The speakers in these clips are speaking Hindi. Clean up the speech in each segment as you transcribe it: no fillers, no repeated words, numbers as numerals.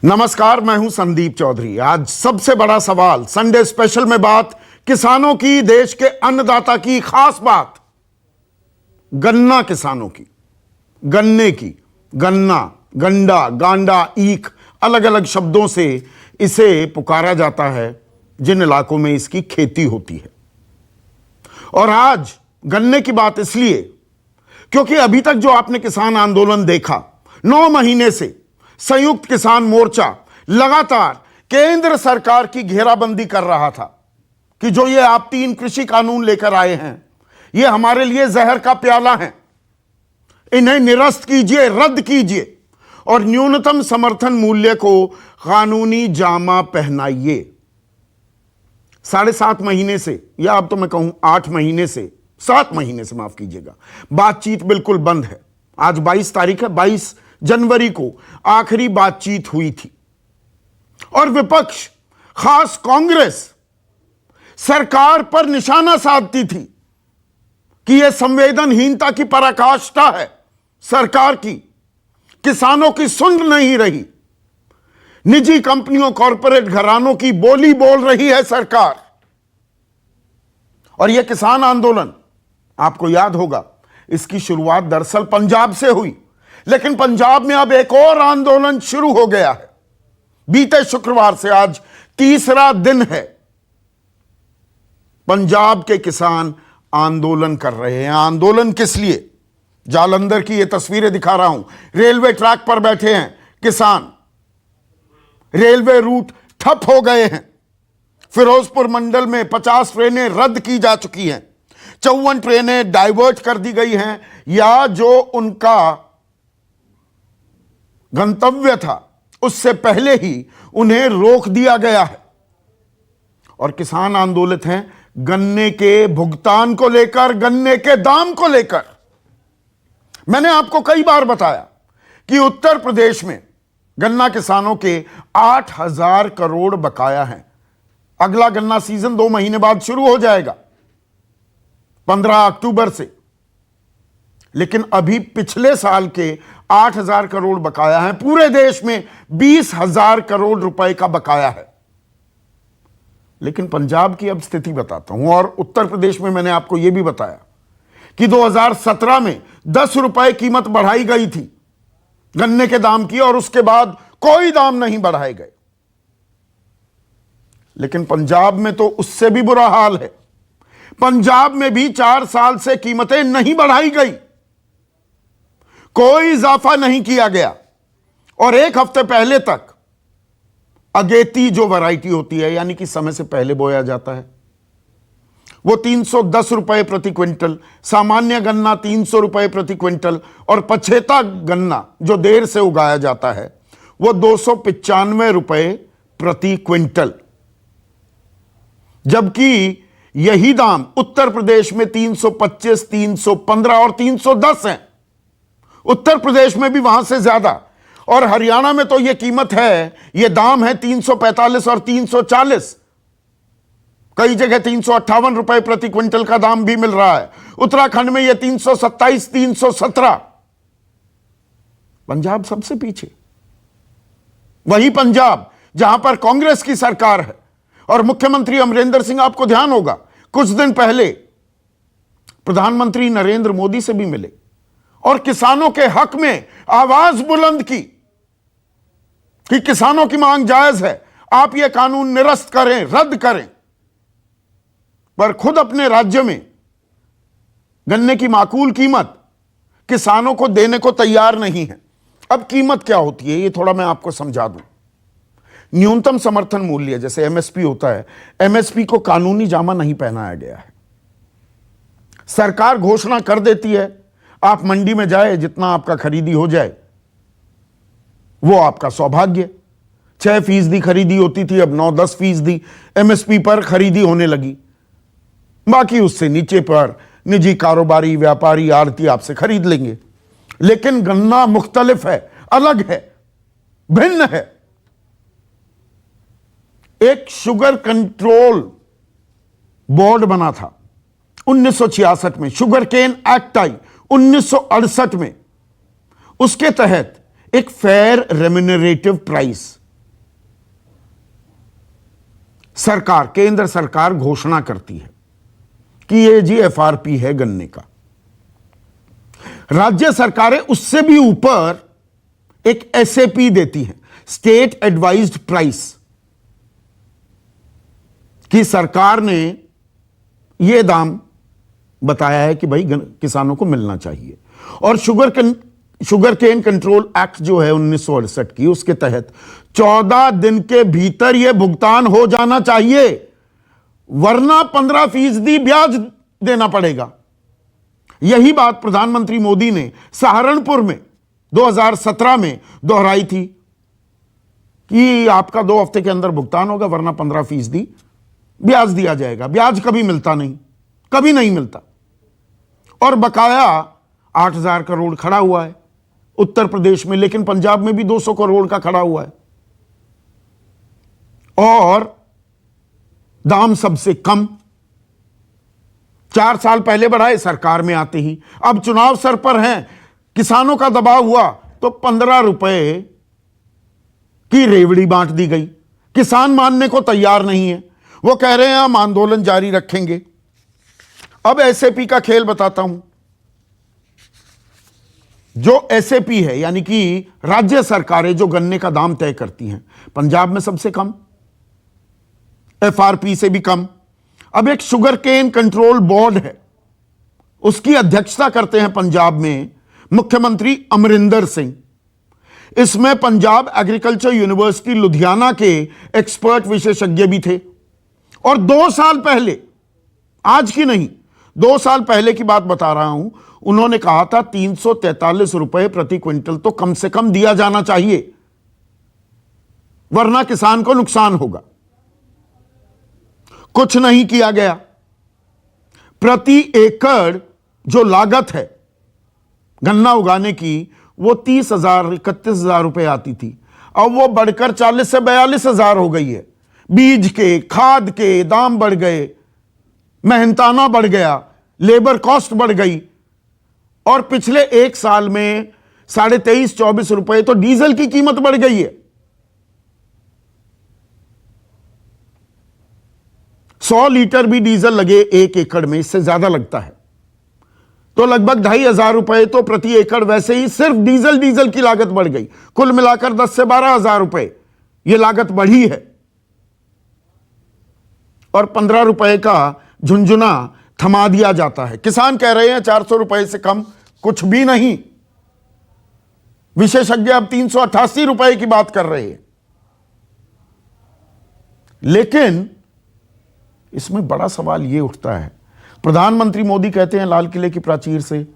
नमस्कार, मैं हूं संदीप चौधरी। आज सबसे बड़ा सवाल संडे स्पेशल में बात किसानों की, देश के अन्नदाता की, खास बात गन्ना किसानों की, गन्ने की। गन्ना, गंडा, गांडा, ईख, अलग अलग शब्दों से इसे पुकारा जाता है जिन इलाकों में इसकी खेती होती है। और आज गन्ने की बात इसलिए क्योंकि अभी तक जो आपने किसान आंदोलन देखा, 9 महीने से संयुक्त किसान मोर्चा लगातार केंद्र सरकार की घेराबंदी कर रहा था कि जो ये आप 3 कृषि कानून लेकर आए हैं, ये हमारे लिए जहर का प्याला है, इन्हें निरस्त कीजिए, रद्द कीजिए और न्यूनतम समर्थन मूल्य को कानूनी जामा पहनाइए। 7.5 महीने से, या अब तो मैं कहूं 8 महीने से, 7 महीने से माफ कीजिएगा, बातचीत बिल्कुल बंद है। आज 22 तारीख है, 22 जनवरी को आखिरी बातचीत हुई थी और विपक्ष, खास कांग्रेस, सरकार पर निशाना साधती थी कि यह संवेदनहीनता की पराकाष्ठा है सरकार की, किसानों की सुन नहीं रही, निजी कंपनियों, कॉरपोरेट घरानों की बोली बोल रही है सरकार। और यह किसान आंदोलन, आपको याद होगा, इसकी शुरुआत दरअसल पंजाब से हुई, लेकिन पंजाब में अब एक और आंदोलन शुरू हो गया है। बीते शुक्रवार से आज तीसरा दिन है, पंजाब के किसान आंदोलन कर रहे हैं। आंदोलन किस लिए? जालंधर की ये तस्वीरें दिखा रहा हूं। रेलवे ट्रैक पर बैठे हैं किसान, रेलवे रूट ठप हो गए हैं। फिरोजपुर मंडल में 50 ट्रेनें रद्द की जा चुकी हैं, 54 ट्रेनें डाइवर्ट कर दी गई हैं, या जो उनका गंतव्य था उससे पहले ही उन्हें रोक दिया गया है। और किसान आंदोलित हैं गन्ने के भुगतान को लेकर, गन्ने के दाम को लेकर। मैंने आपको कई बार बताया कि उत्तर प्रदेश में गन्ना किसानों के 8,000 करोड़ बकाया हैं। अगला गन्ना सीजन 2 महीने बाद शुरू हो जाएगा, 15 अक्टूबर से, लेकिन अभी पिछले साल के 8,000 करोड़ बकाया है। पूरे देश में 20,000 करोड़ रुपए का बकाया है। लेकिन पंजाब की अब स्थिति बताता हूं, और उत्तर प्रदेश में मैंने आपको यह भी बताया कि 2017 में 10 रुपए कीमत बढ़ाई गई थी गन्ने के दाम की, और उसके बाद कोई दाम नहीं बढ़ाए गए। लेकिन पंजाब में तो उससे भी बुरा हाल है। पंजाब में भी 4 साल से कीमतें नहीं बढ़ाई गई, कोई इजाफा नहीं किया गया। और 1 हफ्ते पहले तक अगेती जो वैरायटी होती है, यानी कि समय से पहले बोया जाता है, वो 310 रुपए प्रति क्विंटल, सामान्य गन्ना 300 रुपए प्रति क्विंटल, और पछेता गन्ना जो देर से उगाया जाता है वो 295 रुपए प्रति क्विंटल। जबकि यही दाम उत्तर प्रदेश में 325, 315 और 310 है। उत्तर प्रदेश में भी वहां से ज्यादा। और हरियाणा में तो यह कीमत है, यह दाम है 345 और 340, कई जगह 358 रुपए प्रति क्विंटल का दाम भी मिल रहा है। उत्तराखंड में यह 327, 317। पंजाब सबसे पीछे। वही पंजाब जहां पर कांग्रेस की सरकार है और मुख्यमंत्री अमरिंदर सिंह, आपको ध्यान होगा, कुछ दिन पहले प्रधानमंत्री नरेंद्र मोदी से भी मिले और किसानों के हक में आवाज बुलंद की कि किसानों की मांग जायज है, आप यह कानून निरस्त करें, रद्द करें। पर खुद अपने राज्य में गन्ने की माकूल कीमत किसानों को देने को तैयार नहीं है। अब कीमत क्या होती है, यह थोड़ा मैं आपको समझा दूं। न्यूनतम समर्थन मूल्य, जैसे एमएसपी होता है, एमएसपी को कानूनी जामा नहीं पहनाया गया है। सरकार घोषणा कर देती है, आप मंडी में जाए, जितना आपका खरीदी हो जाए वो आपका सौभाग्य। 6% खरीदी होती थी, अब 9-10% एमएसपी पर खरीदी होने लगी। बाकी उससे नीचे पर निजी कारोबारी, व्यापारी, आड़ती आपसे खरीद लेंगे। लेकिन गन्ना मुख्तलिफ है, अलग है, भिन्न है। एक शुगर कंट्रोल बोर्ड बना था 1966 में, शुगर केन एक्ट आई 1968 में। उसके तहत एक फेयर रेम्यूनरेटिव प्राइस, सरकार, केंद्र सरकार घोषणा करती है कि ये जी एफआरपी है गन्ने का, राज्य सरकारें उससे भी ऊपर एक एसएपी देती हैं, स्टेट एडवाइज्ड प्राइस, कि सरकार ने यह दाम बताया है कि भाई किसानों को मिलना चाहिए। और शुगर केन कंट्रोल एक्ट जो है 1968 की, उसके तहत 14 दिन के भीतर यह भुगतान हो जाना चाहिए, वरना 15% ब्याज देना पड़ेगा। यही बात प्रधानमंत्री मोदी ने सहारनपुर में 2017 में दोहराई थी कि आपका 2 हफ्ते के अंदर भुगतान होगा, वरना 15% ब्याज दिया जाएगा। ब्याज कभी मिलता नहीं, कभी नहीं मिलता। और बकाया 8,000 करोड़ खड़ा हुआ है उत्तर प्रदेश में, लेकिन पंजाब में भी 200 करोड़ का खड़ा हुआ है। और दाम सबसे कम 4 साल पहले बढ़ाए सरकार में आते ही, अब चुनाव सर पर हैं, किसानों का दबाव हुआ तो 15 रुपए की रेवड़ी बांट दी गई। किसान मानने को तैयार नहीं है, वो कह रहे हैं हम आंदोलन जारी रखेंगे। अब एसएपी का खेल बताता हूं। जो एसएपी है, यानी कि राज्य सरकारें जो गन्ने का दाम तय करती हैं, पंजाब में सबसे कम, एफआरपी से भी कम। अब एक शुगर केन कंट्रोल बोर्ड है, उसकी अध्यक्षता करते हैं पंजाब में मुख्यमंत्री अमरिंदर सिंह। इसमें पंजाब एग्रीकल्चर यूनिवर्सिटी लुधियाना के एक्सपर्ट विशेषज्ञ भी थे। और 2 साल पहले, आज की नहीं, 2 साल पहले की बात बता रहा हूं, उन्होंने कहा था 343 रुपए प्रति क्विंटल तो कम से कम दिया जाना चाहिए, वरना किसान को नुकसान होगा। कुछ नहीं किया गया। प्रति एकड़ जो लागत है गन्ना उगाने की, वो 30,000 31,000 रुपए आती थी, अब वो बढ़कर 40 से 42,000 हो गई है। बीज के, खाद के दाम बढ़ गए, मेहनताना बढ़ गया, लेबर कॉस्ट बढ़ गई। और पिछले 1 साल में 23-24 रुपए तो डीजल की कीमत बढ़ गई है। 100 लीटर भी डीजल लगे 1 एकड़ में, इससे ज्यादा लगता है, तो लगभग 2,500 रुपए तो प्रति एकड़ वैसे ही सिर्फ डीजल की लागत बढ़ गई। कुल मिलाकर 10 से 12,000 रुपए यह लागत बढ़ी है। और 15 रुपए का झुंझुना थमा दिया जाता है। किसान कह रहे हैं 400 रुपए से कम कुछ भी नहीं। विशेषज्ञ अब 388 रुपए की बात कर रहे हैं। लेकिन इसमें बड़ा सवाल यह उठता है, प्रधानमंत्री मोदी कहते हैं लाल किले की प्राचीर से,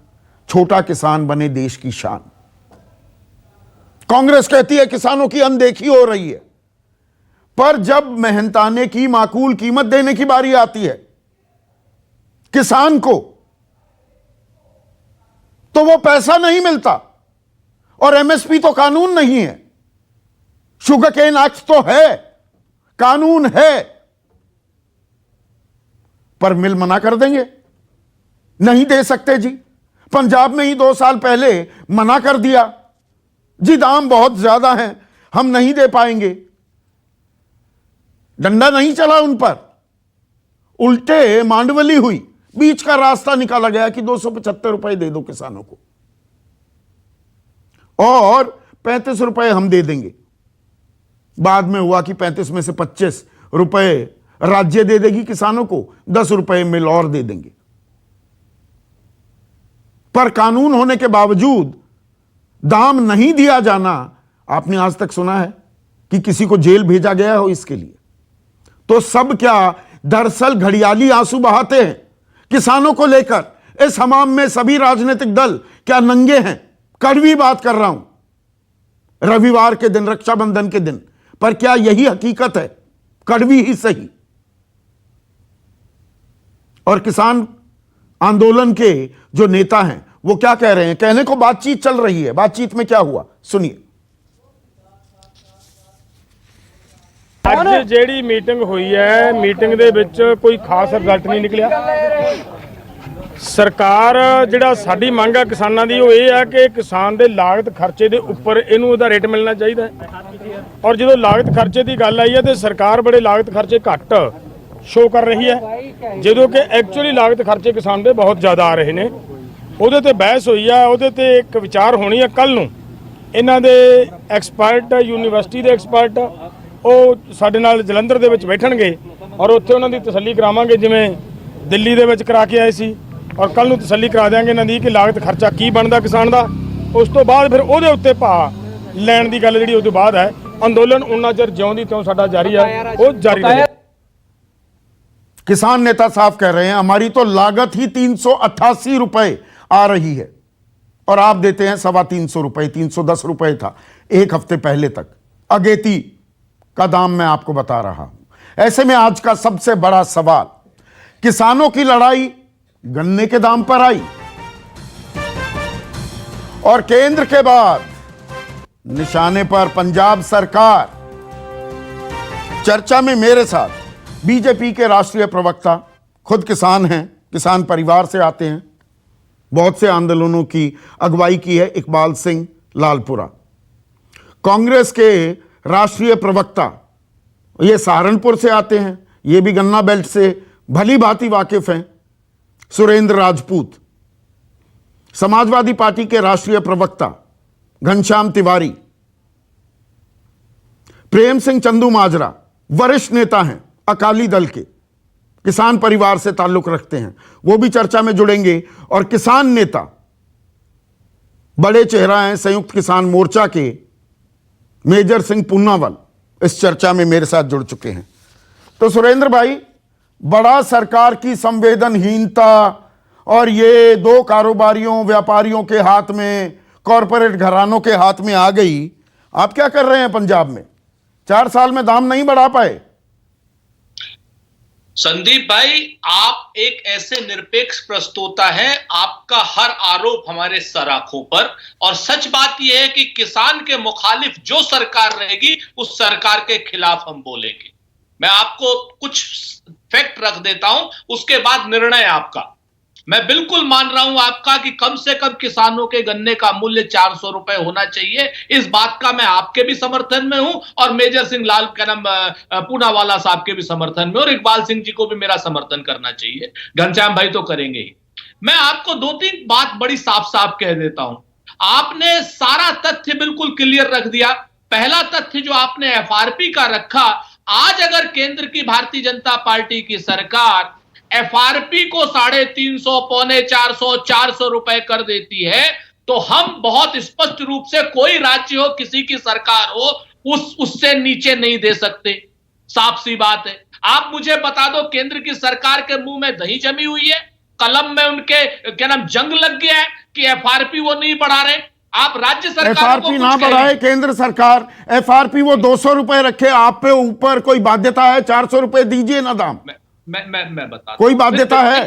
छोटा किसान बने देश की शान। कांग्रेस कहती है किसानों की अनदेखी हो रही है। पर जब मेहनताने की माकूल कीमत देने की बारी आती है किसान को, तो वो पैसा नहीं मिलता। और एमएसपी तो कानून नहीं है, शुगर केन एक्ट तो है, कानून है, पर मिल मना कर देंगे, नहीं दे सकते जी। पंजाब में ही 2 साल पहले मना कर दिया जी, दाम बहुत ज्यादा हैं, हम नहीं दे पाएंगे। डंडा नहीं चला उन पर, उल्टे मांडवली हुई, बीच का रास्ता निकाला गया कि 275 रुपए दे दो किसानों को और 35 रुपए हम दे देंगे। बाद में हुआ कि 35 में से 25 रुपए राज्य दे देगी किसानों को, 10 रुपए मिल और दे देंगे। पर कानून होने के बावजूद दाम नहीं दिया जाना, आपने आज तक सुना है कि किसी को जेल भेजा गया हो इसके लिए? तो सब क्या दरअसल घड़ियाली आंसू बहाते हैं किसानों को लेकर। इस हमाम में सभी राजनीतिक दल क्या नंगे हैं? कड़वी बात कर रहा हूं, रविवार के दिन, रक्षाबंधन के दिन, पर क्या यही हकीकत है? कड़वी ही सही। और किसान आंदोलन के जो नेता हैं वो क्या कह रहे हैं? कहने को बातचीत चल रही है, बातचीत में क्या हुआ सुनिए। ਅੱਜ ਜਿਹੜੀ ਮੀਟਿੰਗ ਹੋਈ ਹੈ, ਮੀਟਿੰਗ ਦੇ ਵਿੱਚ ਕੋਈ ਖਾਸ ਰਿਜ਼ਲਟ ਨਹੀਂ ਨਿਕਲਿਆ। ਸਰਕਾਰ ਜਿਹੜਾ ਸਾਡੀ ਮੰਗ ਆ ਕਿਸਾਨਾਂ ਦੀ ਉਹ ਇਹ ਆ ਕਿ ਕਿਸਾਨ ਦੇ ਲਾਗਤ ਖਰਚੇ ਦੇ ਉੱਪਰ ਇਹਨੂੰ ਉਹਦਾ ਰੇਟ ਮਿਲਣਾ ਚਾਹੀਦਾ ਹੈ। ਔਰ ਜਦੋਂ ਲਾਗਤ ਖਰਚੇ ਦੀ ਗੱਲ ਆਈ ਹੈ ਤੇ ਸਰਕਾਰ ਬੜੇ ਲਾਗਤ ਖਰਚੇ ਘੱਟ ਸ਼ੋ ਕਰ ਰਹੀ ਹੈ, ਜਦੋਂ ਕਿ ਐਕਚੁਅਲੀ ਲਾਗਤ ਖਰਚੇ ਕਿਸਾਨ ਦੇ ਬਹੁਤ ਜ਼ਿਆਦਾ ਆ ਰਹੇ ਨੇ। ਉਹਦੇ ਤੇ ਬਹਿਸ ਹੋਈ ਆ, ਉਹਦੇ ਤੇ ਇੱਕ ਵਿਚਾਰ ਹੋਣੀ ਆ ਕੱਲ ਨੂੰ। ਇਹਨਾਂ ਦੇ ਐਕਸਪਰਟ, ਯੂਨੀਵਰਸਿਟੀ ਦੇ ਐਕਸਪਰਟ, ਉਹ ਸਾਡੇ ਨਾਲ ਜਲੰਧਰ ਦੇ ਵਿੱਚ ਬੈਠਣਗੇ ਔਰ ਉੱਥੇ ਉਹਨਾਂ ਦੀ ਤਸੱਲੀ ਕਰਾਵਾਂਗੇ, ਜਿਵੇਂ ਦਿੱਲੀ ਦੇ ਵਿੱਚ ਕਰਾ ਕੇ ਆਏ ਸੀ। ਔਰ ਕੱਲ ਨੂੰ ਤਸੱਲੀ ਕਰਾ ਦਿਆਂਗੇ ਇਹਨਾਂ ਦੀ ਕਿ ਲਾਗਤ ਖਰਚਾ ਕੀ ਬਣਦਾ ਕਿਸਾਨ ਦਾ। ਉਸ ਤੋਂ ਬਾਅਦ ਫਿਰ ਉਹਦੇ ਉੱਤੇ ਭਾਅ ਲੈਣ ਦੀ ਗੱਲ ਜਿਹੜੀ ਉਹ ਤੋਂ ਬਾਅਦ ਹੈ। ਅੰਦੋਲਨ ਉਨਾ ਚਿਰ ਜਿਉਂਦੀ ਤਿਉਂ ਸਾਡਾ ਜਾਰੀ ਹੈ, ਉਹ ਜਾਰੀ ਰਹੇ। किसान नेता साफ कह रहे हैं हमारी तो लागत ही 388 रुपए आ रही है और आप देते हैं 325 रुपए, 310 रुपए था एक हफ्ते पहले तक। अगेती का दाम मैं आपको बता रहा हूं। ऐसे में आज का सबसे बड़ा सवाल, किसानों की लड़ाई गन्ने के दाम पर आई और केंद्र के बाद निशाने पर पंजाब सरकार। चर्चा में मेरे साथ बीजेपी के राष्ट्रीय प्रवक्ता, खुद किसान हैं, किसान परिवार से आते हैं, बहुत से आंदोलनों की अगुवाई की है इकबाल सिंह लालपुरा। कांग्रेस के राष्ट्रीय प्रवक्ता, ये सहारनपुर से आते हैं, ये भी गन्ना बेल्ट से भली भांति वाकिफ हैं, सुरेंद्र राजपूत। समाजवादी पार्टी के राष्ट्रीय प्रवक्ता घनश्याम तिवारी, प्रेम सिंह चंदू माजरा वरिष्ठ नेता हैं, अकाली दल के, किसान परिवार से ताल्लुक रखते हैं, वो भी चर्चा में जुड़ेंगे। और किसान नेता, बड़े चेहरा हैं, संयुक्त किसान मोर्चा के मेजर सिंह पूनावाला, इस चर्चा में मेरे साथ जुड़ चुके हैं। तो सुरेंद्र भाई, बड़ा सरकार की संवेदनहीनता और ये दो कारोबारियों, व्यापारियों के हाथ में, कॉरपोरेट घरानों के हाथ में आ गई। आप क्या कर रहे हैं पंजाब में? 4 साल में दाम नहीं बढ़ा पाए। संदीप भाई, आप एक ऐसे निरपेक्ष प्रस्तोता हैं, आपका हर आरोप हमारे सराखों पर। और सच बात यह है कि किसान के मुखालिफ जो सरकार रहेगी उस सरकार के खिलाफ हम बोलेंगे। मैं आपको कुछ फैक्ट रख देता हूं, उसके बाद निर्णय आपका। मैं बिल्कुल मान रहा हूं आपका कि कम से कम किसानों के गन्ने का मूल्य 400 रुपए होना चाहिए। इस बात का मैं आपके भी समर्थन में हूं और मेजर सिंह लाल पूनावाला साहब के भी समर्थन में, और इकबाल सिंह जी को भी मेरा समर्थन करना चाहिए। घनश्याम भाई तो करेंगे ही। मैं आपको 2-3 बात बड़ी साफ साफ कह देता हूं। आपने सारा तथ्य बिल्कुल क्लियर रख दिया। पहला तथ्य जो आपने एफआरपी का रखा, आज अगर केंद्र की भारतीय जनता पार्टी की सरकार एफआरपी को 350, 450, 400 रुपए कर देती है, तो हम बहुत स्पष्ट रूप से, कोई राज्य हो, किसी की सरकार हो, उससे नीचे नहीं दे सकते। साफ सी बात है। आप मुझे बता दो, केंद्र की सरकार के मुंह में दही जमी हुई है, कलम में उनके जंग लग गया है कि एफआरपी वो नहीं बढ़ा रहे। आप राज्य सरकार एफआरपी ना बढ़ाए केंद्र सरकार, एफआरपी वो 200 रुपए रखे, आप पे ऊपर कोई बाध्यता है? 400 रुपए दीजिए ना दाम। मैं बता, कोई बाध्यता है?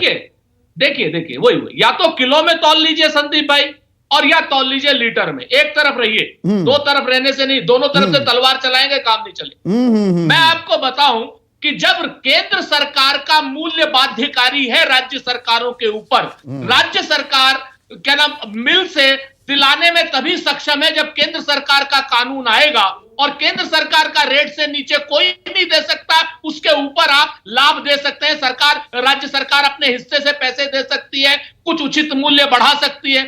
देखिए वही या तो किलो में तौल लीजिए संदीप भाई, और या तौल लीजिए लीटर में। एक तरफ रहिए, दो तरफ रहने से नहीं, दोनों तरफ से तलवार चलाएंगे काम नहीं चले। मैं आपको बताऊं कि जब केंद्र सरकार का मूल्य बाध्यकारी है राज्य सरकारों के ऊपर, राज्य सरकार मिल से दिलाने में तभी सक्षम है जब केंद्र सरकार का कानून आएगा, और केंद्र सरकार का रेट से नीचे कोई नहीं दे सकता। उसके ऊपर आप लाभ दे सकते हैं। सरकार, राज्य सरकार अपने हिस्से से पैसे दे सकती है, कुछ उचित मूल्य बढ़ा सकती है।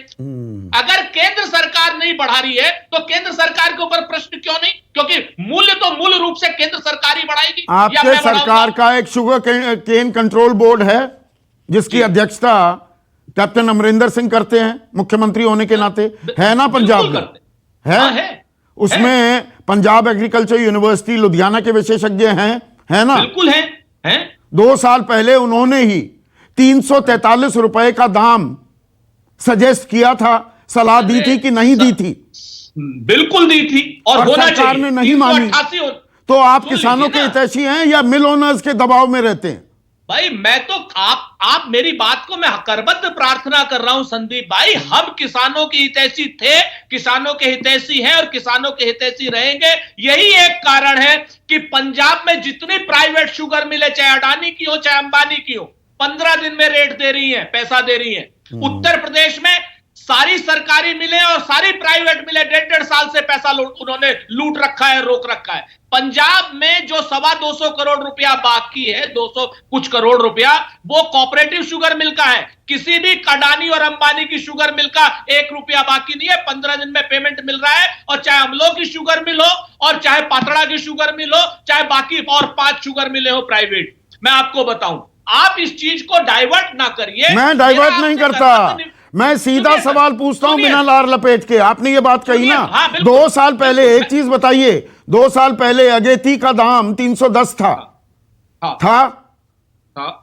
अगर केंद्र सरकार नहीं बढ़ा रही है तो केंद्र सरकार के ऊपर प्रश्न क्यों नहीं? क्योंकि मूल्य तो मूल रूप से केंद्र सरकार ही बढ़ाएगी। आपके सरकार का एक शुगर केन कंट्रोल बोर्ड है जिसकी अध्यक्षता कैप्टन अमरिंदर सिंह करते हैं, मुख्यमंत्री होने के नाते, है ना पंजाब में? है। उसमें पंजाब एग्रीकल्चर यूनिवर्सिटी लुधियाना के विशेषज्ञ हैं, है ना? बिल्कुल है। 2 साल पहले उन्होंने ही 343 रुपए का दाम सजेस्ट किया था, सलाह दी थी कि नहीं दी थी? बिल्कुल दी थी, और होना सरकार ने नहीं मानी। तो आप किसानों के हितैषी हैं या मिल ओनर्स के दबाव में रहते हैं? भाई मैं तो आप मेरी बात को मैं करबद्ध प्रार्थना कर रहा हूं संदीप भाई। हम किसानों के हितैषी थे, किसानों के हितैषी हैं और किसानों के हितैषी रहेंगे। यही एक कारण है कि पंजाब में जितनी प्राइवेट शुगर मिले, चाहे अडानी की हो चाहे अंबानी की हो, 15 दिन में रेट दे रही है, पैसा दे रही है। उत्तर प्रदेश में सारी सरकारी मिले और सारी प्राइवेट मिले 1.5 साल से पैसा उन्होंने लूट रखा है, रोक रखा है। पंजाब में जो 225 करोड़ रुपया बाकी है, 200 कुछ करोड़ रुपया, वो कोऑपरेटिव शुगर मिल का है। किसी भी अडानी और अंबानी की शुगर मिल का 1 रुपया बाकी नहीं है। 15 दिन में पेमेंट मिल रहा है। और चाहे अमलों की शुगर मिल हो, और चाहे पातड़ा की शुगर मिल हो, चाहे बाकी और 5 शुगर मिले हो प्राइवेट। मैं आपको बताऊं, आप इस चीज को डाइवर्ट ना करिए। मैं डाइवर्ट नहीं करता, मैं सीधा सवाल पूछता हूं बिना लार लपेट के। आपने ये बात कही ना, हाँ, 2 साल पहले एक चीज बताइए, 2 साल पहले अगेती का दाम 310 था।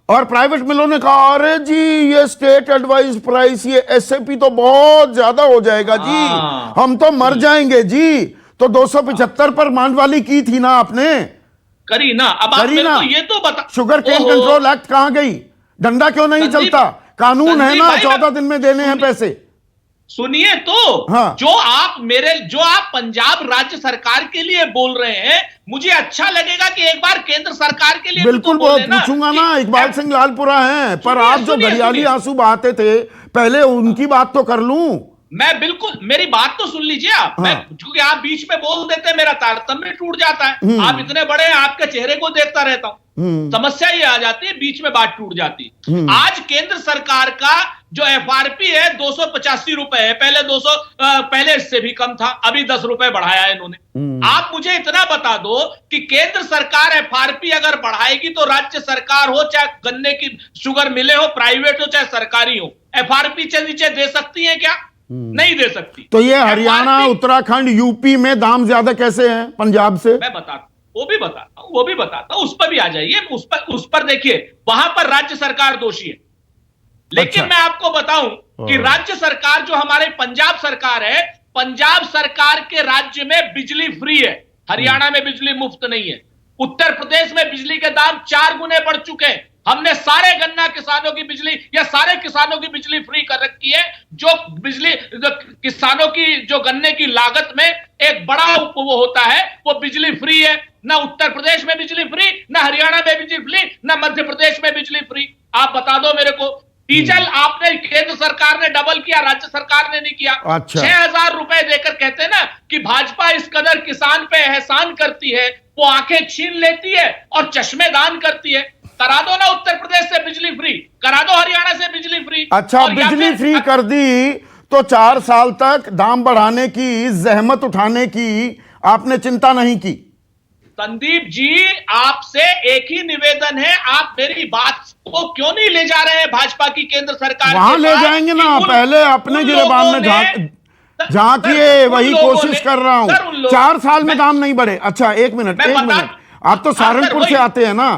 और प्राइवेट मिलों ने कहा अरे जी ये स्टेट एडवाइज प्राइस, ये एसएपी तो बहुत ज्यादा हो जाएगा जी, हम तो मर जाएंगे जी। तो 275 पर मांडवाली की थी ना आपने, करी ना। अब आप मेरे को ये तो बता, शुगर केन कंट्रोल एक्ट कहां गई? डंडा क्यों नहीं चलता? कानून है ना, 14 दिन में देने हैं पैसे। सुनिए तो, हाँ। जो आप पंजाब राज्य सरकार के लिए बोल रहे हैं, मुझे अच्छा लगेगा कि एक बार केंद्र सरकार के लिए बिल्कुल पूछूंगा ना। इकबाल सिंह लालपुरा हैं, पर आप जो घड़ियाली आंसू बहाते थे पहले, उनकी बात तो कर लूं मैं। बिल्कुल, मेरी बात तो सुन लीजिए आप। हाँ। क्योंकि आप बीच में बोल देते हैं, मेरा तारतम्य टूट जाता है। आप इतने बड़े हैं, आपके चेहरे को देखता रहता हूं, समस्या ये आ जाती है, बीच में बात टूट जाती है। आज केंद्र सरकार का जो एफआरपी है 285 रुपए है। पहले 200, पहले इससे भी कम था, अभी 10 रुपए बढ़ाया है इन्होंने। आप मुझे इतना बता दो कि केंद्र सरकार एफआरपी अगर बढ़ाएगी तो राज्य सरकार हो, चाहे गन्ने की शुगर मिले हो, प्राइवेट हो चाहे सरकारी हो, एफआरपी से नीचे दे सकती है क्या? नहीं दे सकती। तो ये हरियाणा, उत्तराखंड, यूपी में दाम ज्यादा कैसे हैं पंजाब से? मैं बताता, वो भी बताता हूं, उस पर भी आ जाइए। उस पर देखिए, वहां पर राज्य सरकार दोषी है। लेकिन अच्छा। मैं आपको बताऊं कि राज्य सरकार जो हमारे पंजाब सरकार है, पंजाब सरकार के राज्य में बिजली फ्री है। हरियाणा में बिजली मुफ्त नहीं है। उत्तर प्रदेश में बिजली के दाम 4 गुने बढ़ चुके हैं। हमने सारे गन्ना किसानों की बिजली, या सारे किसानों की बिजली फ्री कर रखी है। जो किसानों की जो गन्ने की लागत में एक बड़ा वो होता है, वो बिजली फ्री है। ना उत्तर प्रदेश में बिजली फ्री, ना हरियाणा में बिजली फ्री, ना मध्य प्रदेश में बिजली फ्री। आप बता दो मेरे को। डीजल आपने, केंद्र सरकार ने डबल किया, राज्य सरकार ने नहीं किया। अच्छा। 6,000 रुपए देकर कहते हैं ना कि भाजपा इस कदर किसान पे एहसान करती है, वो आंखें छीन लेती है और चश्मे दान करती है। करा दो ना उत्तर प्रदेश से बिजली फ्री, करा दो हरियाणा से बिजली फ्री। अच्छा, बिजली फ्री कर दी तो 4 साल तक दाम बढ़ाने की, जहमत उठाने की आपने चिंता नहीं की? संदीप जी, आपसे एक ही निवेदन है, आप मेरी बात को क्यों नहीं ले जा रहे हैं भाजपा की केंद्र सरकार? वहां ले जाएंगे ना, पहले अपने गिरेबान में झांकिए, वही कोशिश कर रहा हूं। 4 साल में दाम नहीं बढ़े। अच्छा, एक मिनट, आप तो सहारनपुर से आते हैं ना,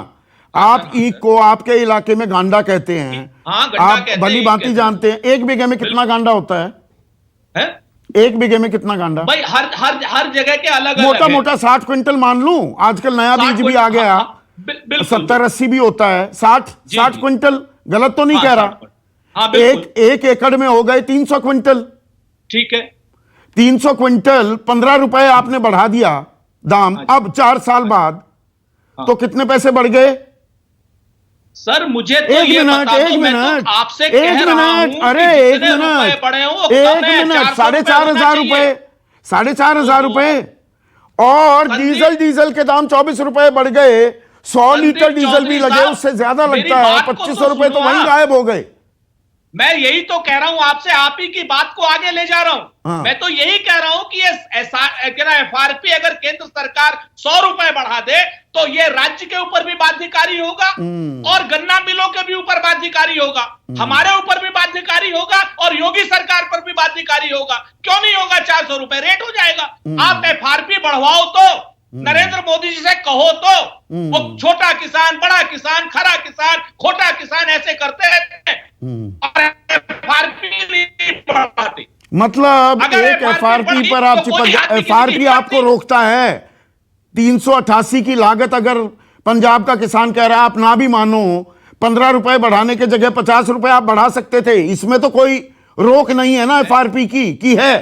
आप को आपके इलाके में गांडा कहते हैं। आप भली भांति जानते हैं 1 बीघे में कितना गांडा होता है? 1 बीघे में कितना गांडा? भाई हर जगह के अलग मोटा मोटा 60 क्विंटल मान लूं, आजकल नया बीज भी आ गया, 70-80 भी होता है। 60 क्विंटल गलत तो नहीं कह रहा? एक एकड़ में हो गए 300 क्विंटल। ठीक है, 300 क्विंटल 15 रुपए आपने बढ़ा दिया दाम। अब 4 साल बाद तो कितने पैसे बढ़ गए? सर मुझे तो ये बता दो, मैं तो आपसे कह रहा हूं, अरे एक मिनट, 4,500 रुपए, 4,500 रुपए। और डीजल के दाम 24 रुपए बढ़ गए। 100 लीटर डीजल भी लगे, उससे ज्यादा लगता है। 2500 रुपए तो वहीं गायब हो गए। मैं यही तो कह रहा हूं आपसे, आप ही की बात को आगे ले जा रहा हूं। मैं तो यही कह रहा हूं कि एफआरपी अगर केंद्र सरकार 100 रुपए बढ़ा दे तो ये राज्य के ऊपर भी बाध्यकारी होगा और गन्ना मिलों के भी ऊपर बाध्यकारी होगा, हमारे ऊपर भी बाध्यकारी होगा और योगी सरकार पर भी बाध्यकारी होगा। क्यों नहीं होगा? 400 रुपए रेट हो जाएगा। आप एफआरपी बढ़वाओ तो, नरेंद्र मोदी जी से कहो तो, वो छोटा किसान, बड़ा किसान, खरा किसान, खोटा किसान ऐसे करते रहते हैं और एफआरपी नहीं बढ़ाते। मतलब एक एफआरपी पर आप एफआरपी आपको रोकता है। 388 की लागत अगर पंजाब का किसान कह रहा है, आप ना भी मानो, 15 रुपए बढ़ाने के जगह 50 रुपए आप बढ़ा सकते थे। इसमें तो कोई रोक नहीं है ना एफआरपी की है?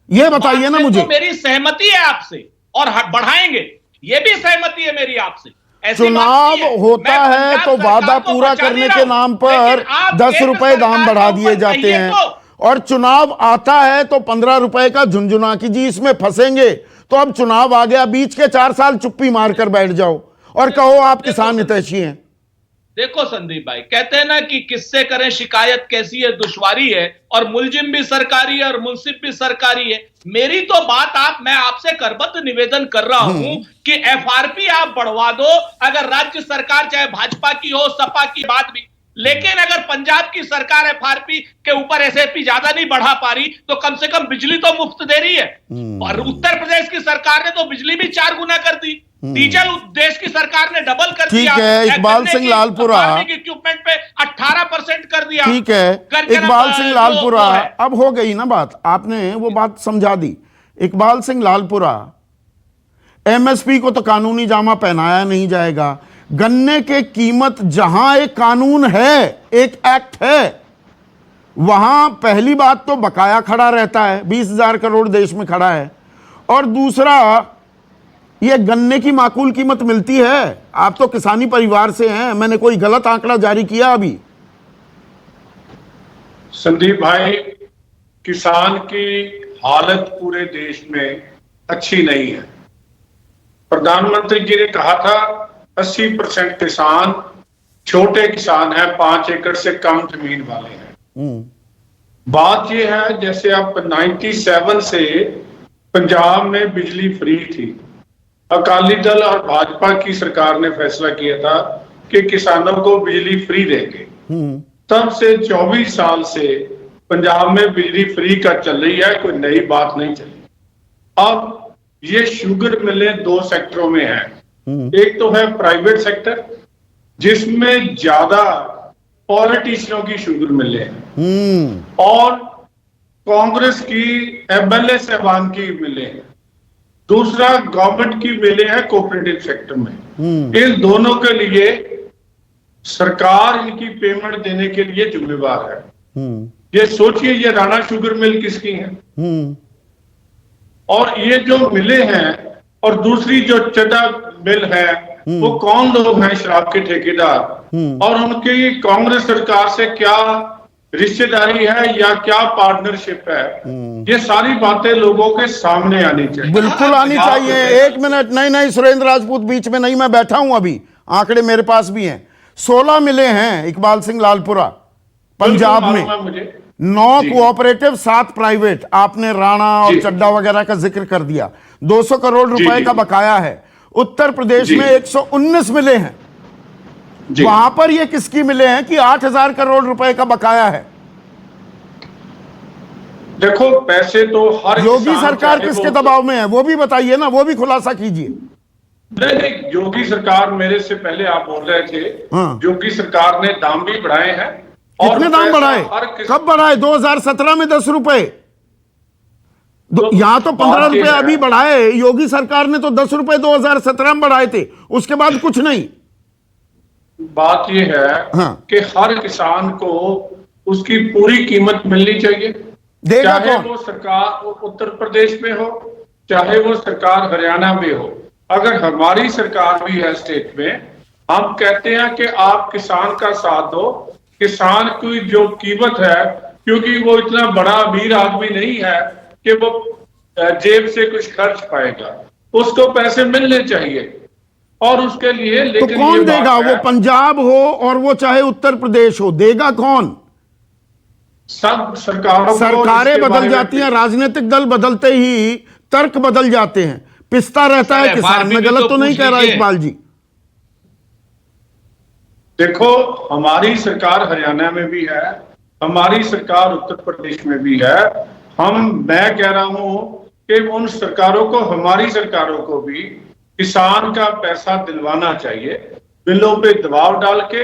ये बताइए ना मुझे। तो मेरी सहमति है आपसे और बढ़ाएंगे, ये भी सहमति है मेरी आपसे। ऐसी बात चुनाव नहीं है। होता मैं है पंजाब तो सरकार वादा को पूरा बचा करने नहीं के रहा हूं, नाम पर लेकिन आप 10 केंद्र रुपए दाम सरकार बढ़ा के दिए ऊपर जाते कहिए हैं, तो। और चुनाव आता है तो 15 रुपए का झुंझुना की जी इसमें फंसेंगे। तो अब चुनाव आ गया, बीच के 4 साल चुप्पी मारकर बैठ जाओ और कहो आप किसान हितैषी हैं। देखो संदीप भाई, कहते हैं ना कि किससे करें शिकायत, कैसी है दुश्वारी है, और मुलजिम भी सरकारी है और मुंसिफ भी सरकारी है। मेरी तो बात मैं आपसे करबद्ध निवेदन कर रहा हूं कि एफआरपी आप बढ़वा दो, अगर राज्य सरकार चाहे भाजपा की हो सपा की बात भी, लेकिन अगर पंजाब की सरकार एफआरपी के ऊपर एसएपी ज्यादा नहीं बढ़ा पा रही तो कम से कम बिजली तो मुफ्त दे रही है। और उत्तर प्रदेश की सरकार ने तो बिजली भी 4 गुना कर दी, डीजल देश की सरकार ने डबल कर दिया। ठीक है, इकबाल सिंह लालपुरा इक्विपमेंट पे 18% कर दिया। ठीक है, इकबाल सिंह लालपुरा, अब हो गई ना बात, आपने वो बात समझा दी। इकबाल सिंह लालपुरा, एमएसपी को तो कानूनी जामा पहनाया नहीं जाएगा। गन्ने के कीमत, जहां एक कानून है, एक एक्ट है, वहां पहली बात तो बकाया खड़ा रहता है, 20,000 करोड़ देश में खड़ा है, और दूसरा ये गन्ने की माकूल कीमत मिलती है। आप तो किसानी परिवार से हैं, मैंने कोई गलत आंकड़ा जारी किया अभी? संदीप भाई, किसान की हालत पूरे देश में अच्छी नहीं है। प्रधानमंत्री जी ने कहा था 80% किसान छोटे किसान हैं, 5 एकड़ से कम जमीन वाले हैं। बात यह है, जैसे अब 97 से पंजाब में बिजली फ्री थी। अकाली दल और भाजपा की सरकार ने फैसला किया था कि किसानों को बिजली फ्री देंगे। तब से 24 साल से पंजाब में बिजली फ्री का चल रही है, कोई नई बात नहीं चली। अब ये शुगर मिलें 2 सेक्टरों में है। एक तो है प्राइवेट सेक्टर, जिसमें ज्यादा पॉलिटिशियनों की शुगर मिले हैं, और कांग्रेस की एमएलए साहबान की मिले हैं। दूसरा गवर्नमेंट की मिले हैं कोऑपरेटिव सेक्टर में। इन दोनों के लिए सरकार इनकी पेमेंट देने के लिए जिम्मेवार है। ये सोचिए, ये राणा शुगर मिल किसकी है, और ये जो मिले हैं, और दूसरी जो चड्डा मिल है, वो कौन लोग हैं? शराब के ठेकेदार। और उनकी कांग्रेस सरकार से क्या रिश्तेदारी है या क्या पार्टनरशिप है, ये सारी बातें लोगों के सामने आनी चाहिए। बिल्कुल आनी चाहिए। 1 मिनट, नहीं सुरेंद्र राजपूत बीच में नहीं, मैं बैठा हूं अभी, आंकड़े मेरे पास भी हैं। 16 मिले हैं इकबाल सिंह लालपुरा पंजाब में, 9 कोऑपरेटिव, 7 प्राइवेट। आपने राणा और चड्डा वगैरह का जिक्र कर दिया। 200 करोड़ रुपए का बकाया है। उत्तर प्रदेश में 119 मिले हैं। वहां पर ये किसकी मिले हैं कि 8,000 करोड़ रुपए का बकाया है? देखो, पैसे तो हर योगी सरकार किसके दबाव में है, वो भी बताइए ना, वो भी खुलासा कीजिए। नहीं, योगी सरकार, मेरे से पहले आप बोल रहे थे, योगी सरकार ने दाम भी बढ़ाए हैं। कितने दाम बढ़ाए? कब बढ़ाए? 2017 में 10 रुपए। यहां तो 15 रुपए अभी बढ़ाए। योगी सरकार ने तो 10 रुपए 2017 में बढ़ाए थे, उसके बाद कुछ नहीं। बात यह है कि हर किसान को उसकी पूरी कीमत मिलनी चाहिए, चाहे वो सरकार उत्तर प्रदेश में हो, चाहे वो सरकार हरियाणा में हो। अगर हमारी सरकार भी है स्टेट में, हम कहते हैं कि आप किसान का साथ दो। किसान की जो कीमत है, क्योंकि वो इतना बड़ा अमीर आदमी नहीं है कि वो जेब से कुछ खर्च पाएगा, उसको पैसे मिलने चाहिए। और उसके लिए तो कौन देगा? वो पंजाब हो और वो चाहे उत्तर प्रदेश हो, देगा कौन? सब सरकारें बदल जाती हैं, राजनीतिक दल बदलते ही तर्क बदल जाते हैं, पिसता रहता है किसान। में गलत तो नहीं कह रहा इकबाल जी? देखो, हमारी सरकार हरियाणा में भी है, हमारी सरकार उत्तर प्रदेश में भी है। मैं कह रहा हूं कि उन सरकारों को, हमारी सरकारों को भी किसान का पैसा दिलवाना चाहिए, बिलों पे दबाव डाल के,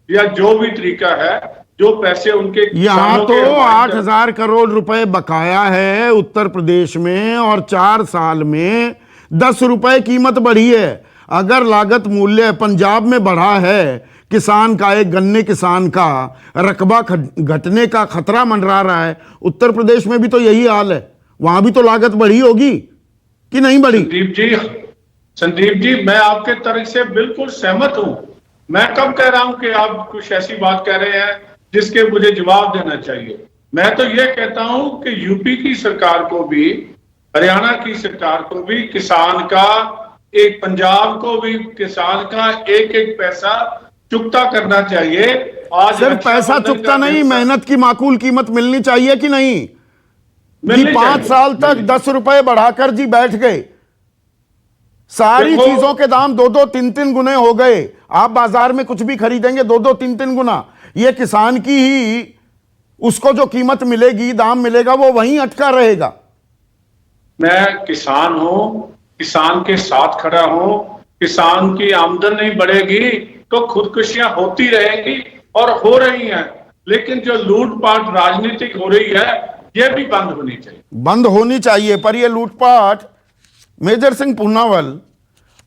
या जो भी तरीका है, जो पैसे उनके। यहां तो 8,000 करोड़ रुपए बकाया है उत्तर प्रदेश में, और 4 साल में 10 रुपए कीमत बढ़ी है। अगर लागत मूल्य पंजाब में बढ़ा है, किसान का, एक गन्ने किसान का रकबा घटने का खतरा मंडरा रहा है, उत्तर प्रदेश में भी तो यही हाल है। वहां भी तो लागत बढ़ी होगी कि नहीं बढ़ी? संदीप जी, संदीप जी, मैं आपके तर्क से बिल्कुल सहमत हूं। मैं कब कह रहा हूं कि आप कुछ ऐसी बात कह रहे हैं जिसके मुझे जवाब देना चाहिए। मैं तो ये कहता हूं कि यूपी की सरकार को भी, हरियाणा की सरकार को भी, किसान का एक, पंजाब को भी किसान का एक एक पैसा चुकता करना चाहिए। आज सिर्फ पैसा चुकता नहीं, मेहनत की माकूल कीमत मिलनी चाहिए कि नहीं? कि 5 साल तक 10 रुपए बढ़ाकर जी बैठ गए, सारी चीजों के दाम 2-2, 3-3 गुने हो गए। आप बाजार में कुछ भी खरीदेंगे 2-2, 3-3 गुना। ये किसान की ही, उसको जो कीमत मिलेगी, दाम मिलेगा, वो वहीं अटका रहेगा। मैं किसान हूं, किसान के साथ खड़ा हूं। किसान की आमदन नहीं बढ़ेगी तो खुदकुशियां होती रहेंगी और हो रही हैं। लेकिन जो लूटपाट राजनीतिक हो रही है, यह भी बंद होनी चाहिए। बंद होनी चाहिए। पर ये लूटपाट, मेजर सिंह पूनावाल,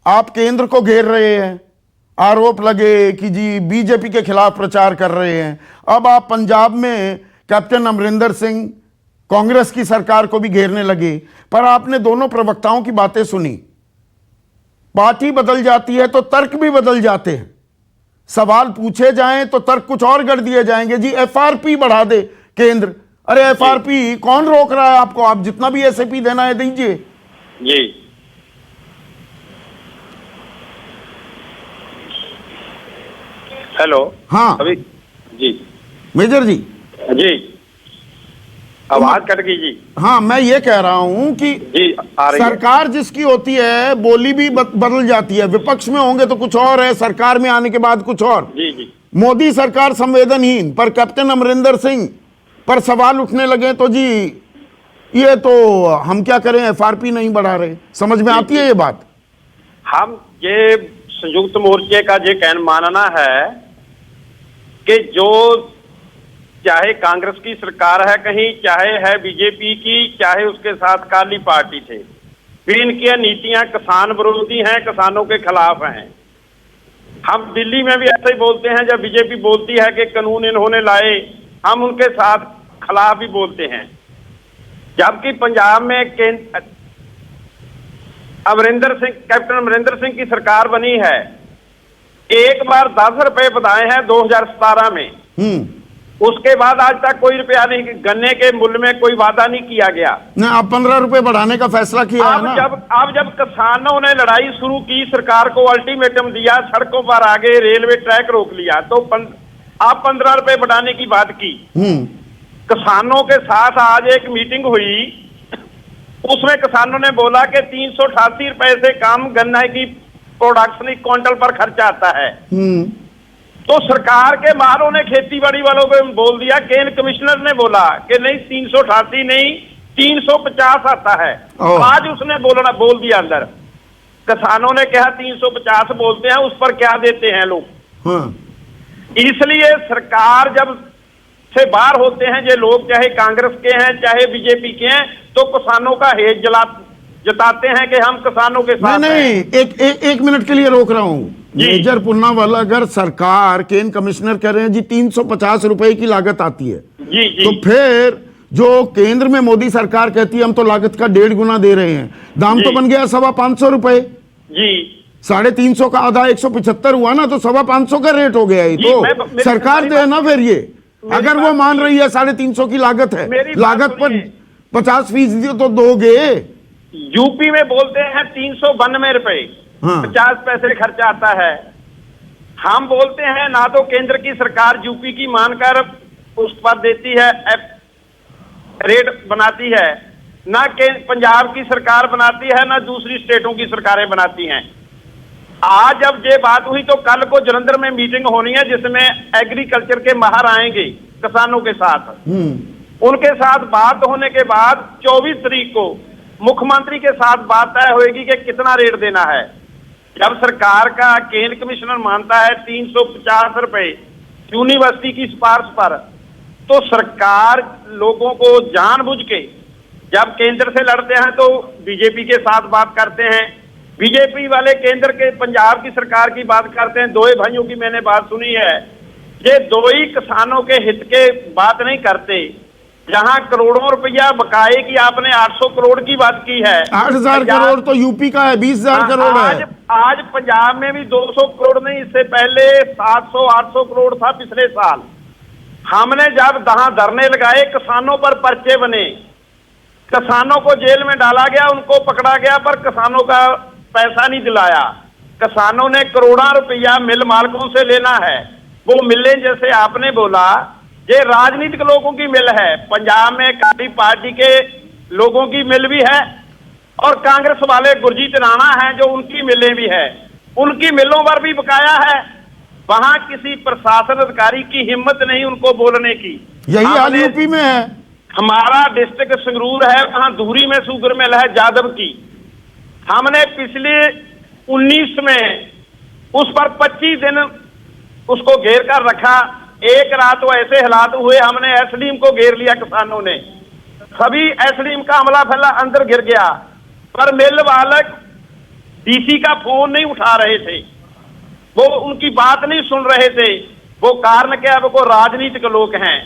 आप केंद्र को घेर रहे हैं, आरोप लगे कि जी बीजेपी के खिलाफ प्रचार कर रहे हैं। अब आप पंजाब में कैप्टन अमरिंदर सिंह, कांग्रेस की सरकार को भी घेरने लगे। पर आपने दोनों प्रवक्ताओं की बातें सुनी। पार्टी बदल जाती है तो तर्क भी बदल जाते हैं। सवाल पूछे जाएं तो तर्क कुछ और गढ़ दिए जाएंगे। जी एफआरपी बढ़ा दे केंद्र। अरे एफआरपी कौन रोक रहा है आपको? आप जितना भी एसएपी देना है दीजिए। जी हेलो। हाँ अभी जी मेजर जी। जी आवाज कट गई जी। हाँ, मैं ये कह रहा हूं कि जी आ रही है। सरकार जिसकी होती है, बोली भी बदल जाती है। विपक्ष में होंगे तो कुछ और है, सरकार में आने के बाद कुछ और। जी जी मोदी सरकार संवेदनहीन, पर कैप्टन अमरिंदर सिंह पर सवाल उठने लगे तो जी ये तो हम क्या करें, एफआरपी नहीं बढ़ा रहे। समझ में आती है ये बात? हम ये संयुक्त मोर्चे का ये कहना मानना है कि जो चाहे कांग्रेस की सरकार है कहीं, चाहे है बीजेपी की, चाहे उसके साथ काली पार्टी थे, भी इनकी नीतियां किसान विरोधी हैं, किसानों के खिलाफ हैं। हम दिल्ली में भी ऐसे ही बोलते हैं। जब बीजेपी बोलती है कि कानून इन्होंने लाए, हम उनके साथ खिलाफ भी बोलते हैं। जबकि पंजाब में कैप्टन अमरिंदर सिंह की सरकार बनी है, एक बार 10 रुपए बढ़ाए हैं 2017 में। उसके बाद आज तक कोई रुपया नहीं, गन्ने के मूल्य में कोई वादा नहीं किया गया। नहीं, अब 15 रुपए बढ़ाने का फैसला किया है ना। अब जब किसानों ने लड़ाई शुरू की, सरकार को अल्टीमेटम दिया, सड़कों पर आ गए, रेलवे ट्रैक रोक लिया, तो आप 15 रुपए बढ़ाने की बात की। किसानों के साथ आज एक मीटिंग हुई, उसमें किसानों ने बोला कि 388 रुपए से कम गन्ना की प्रोडक्शन क्विंटल पर खर्चा आता है। तो सरकार के मारों ने खेती बाड़ी वालों को बोल दिया, केंद्र कमिश्नर ने बोला कि नहीं 388 नहीं 350 आता है। आज उसने बोल दिया अंदर। किसानों ने कहा 350 बोलते हैं, उस पर क्या देते हैं लोग। इसलिए सरकार जब से बाहर होते हैं ये लोग, चाहे कांग्रेस के हैं चाहे बीजेपी के हैं, तो किसानों का हेत जताते हैं कि हम किसानों के साथ नहीं, एक मिनट के लिए रोक रहा हूं। मेजर पूनावाल, अगर सरकार, केंद्र कमिश्नर कह रहे हैं जी 350 रुपए की लागत आती है, जी। तो फिर जो केंद्र में मोदी सरकार कहती है हम तो लागत का 1.5 गुना दे रहे हैं, दाम तो बन गया 525 रुपए जी। 350 का आधा 175 हुआ ना, तो 525 का रेट हो गया। ये तो सरकार दे ना। फिर ये अगर वो मान रही है 350 की लागत है, लागत पर 50% तो दोगे। यूपी में बोलते हैं 392 रुपए 50 पैसे खर्चा आता है। हम बोलते हैं ना तो केंद्र की सरकार यूपी की मानकर उस पर देती है, रेट बनाती है, ना के पंजाब की सरकार बनाती है, ना दूसरी स्टेटों की सरकारें बनाती हैं। आज जब ये बात हुई तो कल को जलंधर में मीटिंग होनी है जिसमें एग्रीकल्चर के माहिर आएंगे किसानों के साथ। उनके साथ बात होने के बाद 24 तारीख को मुख्यमंत्री के साथ बात तय होगी कि कितना रेट देना है। जब सरकार का केंद्र कमिश्नर मानता है 350 रुपए यूनिवर्सिटी की सिफारिश पर, तो सरकार लोगों को जानबूझ के जब केंद्र से लड़ते हैं तो बीजेपी के साथ बात करते हैं, बीजेपी वाले केंद्र के पंजाब की सरकार की बात करते हैं। दो भाइयों की मैंने बात सुनी है, ये दो ही किसानों के हित के बात नहीं करते, जहां करोड़ों रुपया बकाये की आपने 800 करोड़ की बात की है। 8,000 करोड़ तो यूपी का है, 20,000 करोड़ आज है। आज पंजाब में भी 200 करोड़ नहीं, इससे पहले 700-800 करोड़ था पिछले साल। हमने जब वहां धरने लगाए, किसानों पर पर्चे बने, किसानों को जेल में डाला गया, उनको पकड़ा गया, पर किसानों का पैसा नहीं दिलाया। किसानों ने करोड़ों रुपया मिल मालिकों से लेना है। वो मिलें, जैसे आपने बोला, ये राजनीतिक लोगों की मिल है। पंजाब में काली पार्टी के लोगों की मिल भी है और कांग्रेस वाले गुरजीत राणा हैं जो उनकी मिलें भी है। उनकी मिलों पर भी बकाया है। वहां किसी प्रशासन अधिकारी की हिम्मत नहीं उनको बोलने की। यही हाल यूपी में है। हमारा डिस्ट्रिक्ट संगरूर है, वहां धूरी में शुगर मिल है जादव की। हमने पिछले 19 में उस पर 25 दिन उसको घेर कर रखा। एक रात तो ऐसे हालात हुए, हमने एसडीएम को घेर लिया किसानों ने। सभी एसडीएम का हमला फैला, अंदर गिर गया, पर मिल मालिक डीसी का फोन नहीं उठा रहे थे, वो उनकी बात नहीं सुन रहे थे। वो कारण क्या है? वो राजनीतिक लोग हैं।